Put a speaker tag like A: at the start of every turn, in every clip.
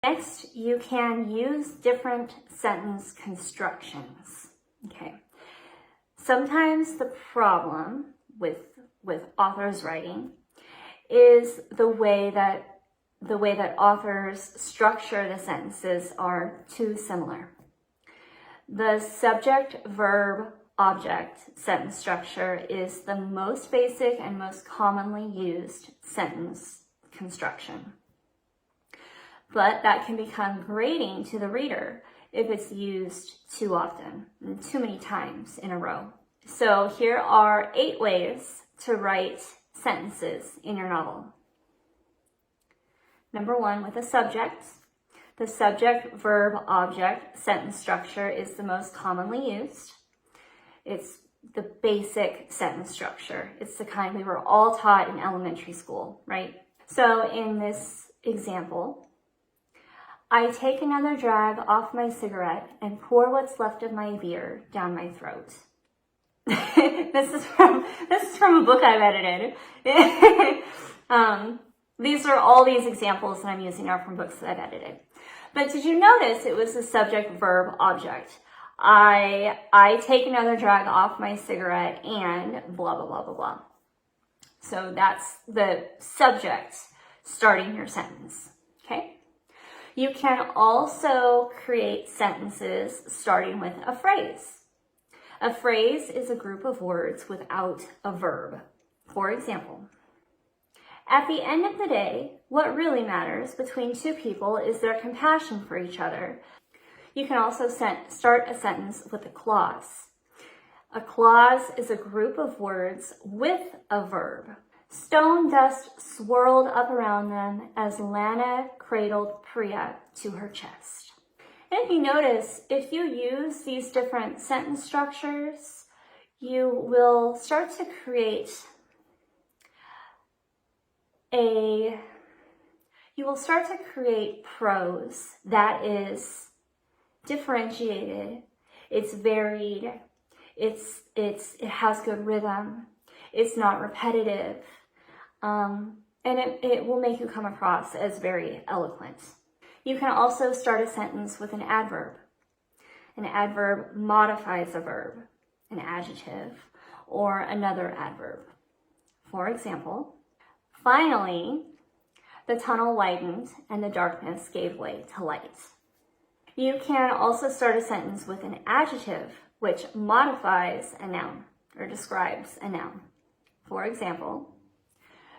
A: Next, you can use different sentence constructions. Okay. Sometimes the problem with authors writing is the way that authors structure the sentences are too similar. The subject-verb-object sentence structure is the most basic and most commonly used sentence construction. But that can become grating to the reader if it's used too often, and too many times in a row. So here are 8 ways to write sentences in your novel. Number 1, with a subject. The subject-verb-object sentence structure is the most commonly used. It's the basic sentence structure. It's the kind we were all taught in elementary school, right? So in this example, I take another drag off my cigarette and pour what's left of my beer down my throat. This is from a book I've edited. All these examples that I'm using are from books that I've edited. But did you notice it was the subject-verb-object? I take another drag off my cigarette and blah, blah, blah, blah, blah. So that's the subject starting your sentence, okay? You can also create sentences starting with a phrase. A phrase is a group of words without a verb. For example, at the end of the day, what really matters between two people is their compassion for each other. You can also start a sentence with a clause. A clause is a group of words with a verb. Stone dust swirled up around them as Lana cradled Priya to her chest. And if you notice, if you use these different sentence structures, you will start to create prose that is differentiated, it's varied, it has good rhythm, it's not repetitive, and it will make you come across as very eloquent. You can also start a sentence with an adverb. An adverb modifies a verb, an adjective, or another adverb. For example, finally, the tunnel widened and the darkness gave way to light. You can also start a sentence with an adjective, which modifies a noun or describes a noun. For example,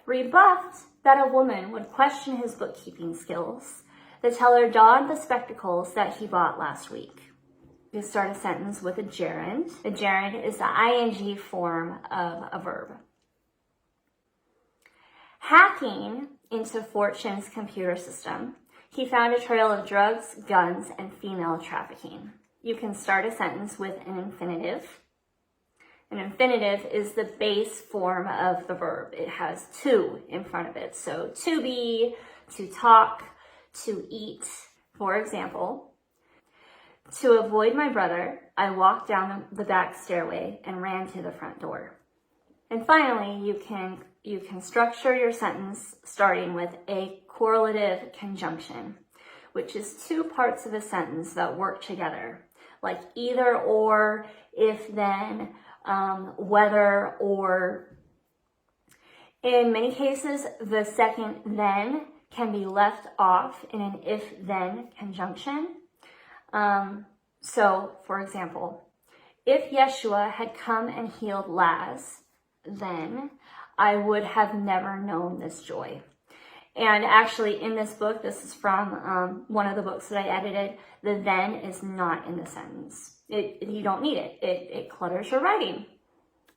A: rebuffed that a woman would question his bookkeeping skills, the teller donned the spectacles that he bought last week. You start a sentence with a gerund. A gerund is the ing form of a verb. Hacking into Fortune's computer system, he found a trail of drugs, guns, and female trafficking. You can start a sentence with an infinitive. An infinitive is the base form of the verb. It has to in front of it. So to be, to talk, to eat. For example, to avoid my brother, I walked down the back stairway and ran to the front door. And finally, you can structure your sentence starting with a correlative conjunction, which is 2 parts of a sentence that work together, like either or, if then, whether or. In many cases, the second then can be left off in an if-then conjunction. So, for example, if Yeshua had come and healed Laz, then I would have never known this joy. And actually in this book, this is from one of the books that I edited, the then is not in the sentence. You don't need it. It clutters your writing.